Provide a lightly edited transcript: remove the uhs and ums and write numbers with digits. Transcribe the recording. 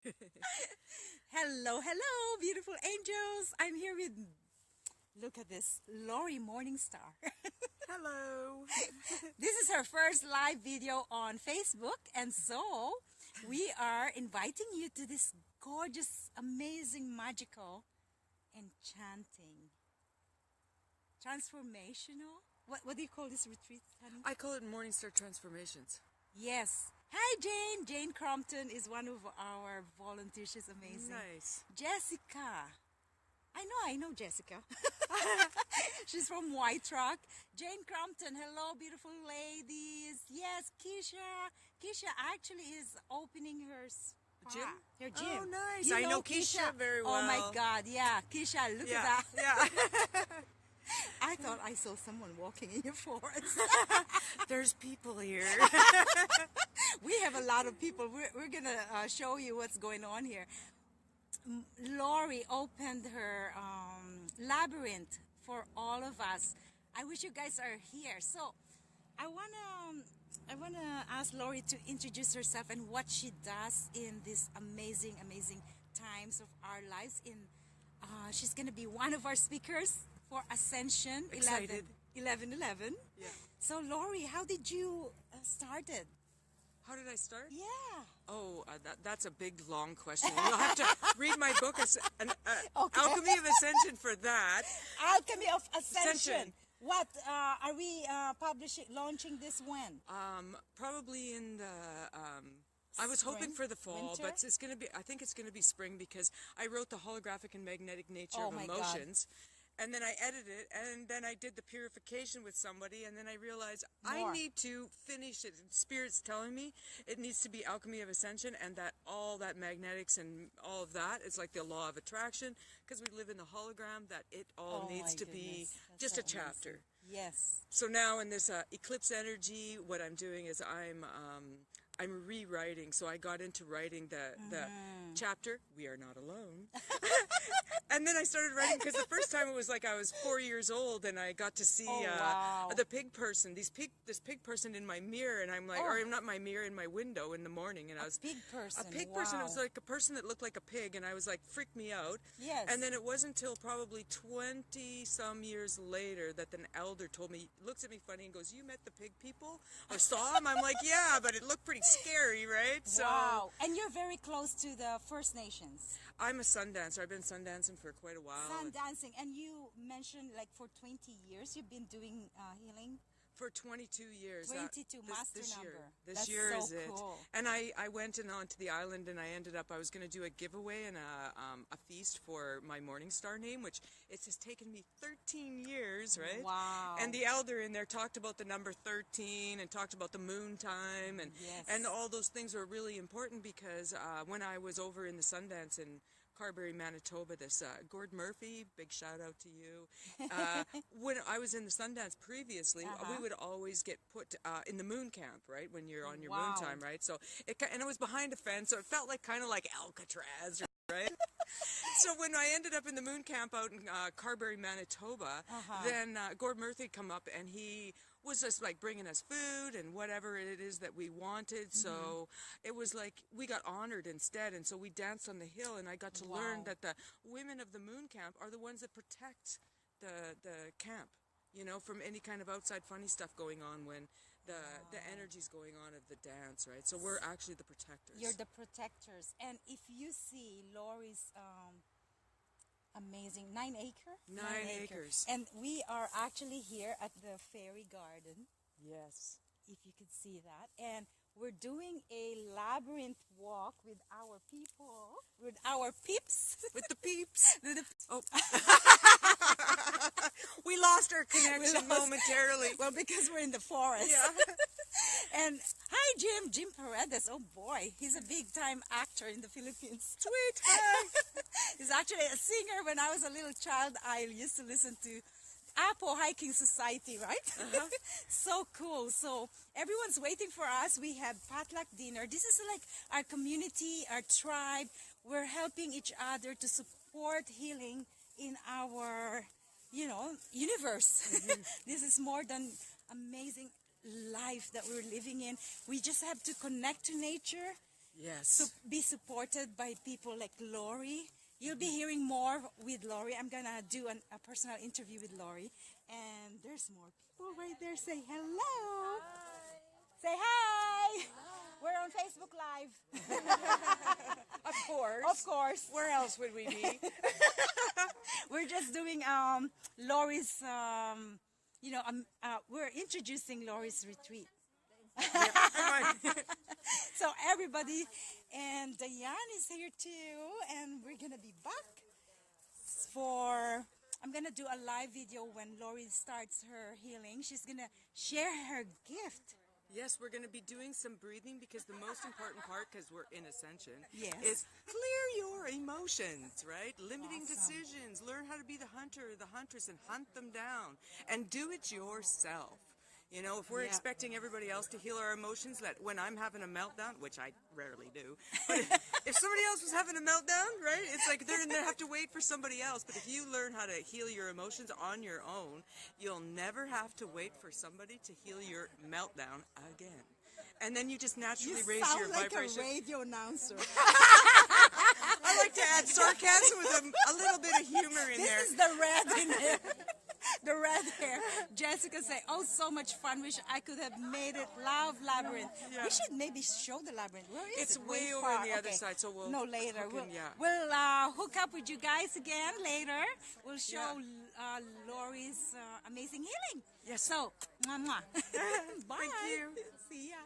Hello, hello, beautiful angels. I'm here with, look at this, Laurie Morningstar. Hello. This is her first live video on Facebook, and so we are inviting you to this gorgeous, amazing, magical, enchanting, transformational. What do you call this retreat, honey? I call it Morningstar Transformations. Yes. Hi, Jane. Jane Crompton is one of our volunteers. She's amazing. Nice. Jessica. I know Jessica. She's from White Rock. Jane Crompton, hello, beautiful ladies. Yes, Keisha. Keisha actually is opening her spa, Gym? her gym. Oh, nice. You I know Keisha very well. Oh my God, yeah, Keisha, look Yeah, at that. yeah. I thought I saw someone walking in your forest. There's people here. We have a lot of people. We're gonna show you what's going on here. Laurie opened her labyrinth for all of us. I wish you guys are here. So I wanna ask Laurie to introduce herself and what she does in these amazing times of our lives. She's gonna be one of our speakers for Ascension Excited. 11/11. Yeah. So Laurie, how did you start it? How did I start? Yeah. Oh, that's a big, long question. You'll have to read my book, Okay. Alchemy of Ascension, for that. Alchemy of Ascension. Ascension. What are we launching this when? Probably in the. I was hoping Spring? for the fall, Winter? but it's gonna be. I think it's gonna be spring because I wrote the holographic and magnetic nature Oh of my God. emotions. And then I edited it, and then I did the purification with somebody, and then I realized More. I need to finish it. Spirit's telling me it needs to be Alchemy of Ascension, and that all that magnetics and all of that is like the law of attraction, because we live in the hologram, that it all Oh needs my to be goodness. That's just so a chapter. amazing. Yes. So now in this eclipse energy, what I'm doing is I'm rewriting. So I got into writing the chapter, We Are Not Alone. And then I started writing because the first time it was like I was 4 years old and I got to see wow. the pig person, this pig person in my mirror, and I'm like, or not my mirror, in my window in the morning, and I was Pig person. a pig person. It was Wow. like a person that looked like a pig, and I was like, freaked me out. Yes. And then it wasn't until probably 20 some years later that an elder told me, looks at me funny and goes, "You met the pig people or saw them?" I'm like, "Yeah, but it looked pretty scary, right?" So Wow. And you're very close to the First Nations. I'm a sun dancer. I've been sun dancing for quite a while. Sun dancing. And you mentioned like for 20 years you've been doing healing. For 22 years. 22 master this number. year. This That's year so is it. cool. And I went onto the island, and I ended up, I was going to do a giveaway and a feast for my Morningstar name, which it has taken me 13 years, right? Wow. And the elder in there talked about the number 13 and talked about the moon time, and Yes. and all those things were really important because when I was over in the Sundance in Carberry, Manitoba, this Gord Murphy, big shout out to you. When I was in the Sundance previously, we would always get put in the moon camp, right? When you're on your moon Wow. time, right? So and it was behind a fence, so it felt like kind of like Alcatraz, right? So when I ended up in the moon camp out in Carberry, Manitoba, then Gord Murphy come up, and he was just like bringing us food and whatever it is that we wanted. So it was like we got honored instead, and so we danced on the hill, and I got to learn Wow. that the women of the moon camp are the ones that protect the camp, you know, from any kind of outside funny stuff going on when the energy's going on of the dance, right? So we're actually the protectors. You're the protectors. And if you see Laurie's amazing 9 acre? 9 acres. And we are actually here at the fairy garden, Yes. if you could see that. And we're doing a labyrinth walk with our people, with our peeps. With the peeps. With the- Oh. We lost our connection lost- momentarily. well, because we're in the forest. Yeah. And hi, Jim Paredes. Oh boy, he's a big time actor in the Philippines. Sweet. He's actually a singer. When I was a little child, I used to listen to Apo Hiking Society, right? So cool. So everyone's waiting for us. We have potluck dinner. This is like our community, our tribe. We're helping each other to support healing in our, universe. This is more than amazing life that we're living in. We just have to connect to nature Yes. be supported by people like Laurie. You'll be hearing more with Laurie. I'm going to do a personal interview with Laurie. And there's more people right there. Say hello. Hi. Say hi. We're on Facebook Live. Of course. Of course. Where else would we be? We're just doing Laurie's, we're introducing Laurie's retreat. So everybody, and Diane is here too, and we're gonna be back I'm gonna do a live video when Laurie starts her healing. She's gonna share her gift. Yes, we're going to be doing some breathing because the most important part, because we're in ascension, Yes. is clear your emotions, right? Limiting Awesome. decisions. Learn how to be the hunter, the huntress, and hunt them down. And do it yourself. You know, if we're Yeah. expecting everybody else to heal our emotions, that when I'm having a meltdown, which I rarely do, but if somebody else was having a meltdown, right, it's like they're going to have to wait for somebody else. But if you learn how to heal your emotions on your own, you'll never have to wait for somebody to heal your meltdown again. And then you just naturally raise your vibration. You sound like a radio announcer. I like to add sarcasm with a little bit of humor in there. This is the red in there. The red hair. Jessica said, "Oh, so much fun. Wish I could have made it. Love Labyrinth." Yeah. We should maybe show the Labyrinth. Where is It's it? way over far. on the other Okay. side, so we'll No, later. hook in, yeah. We'll hook up with you guys again later. We'll show Laurie's amazing healing. Yes. So, mwah, mwah. Bye. Thank you. See ya.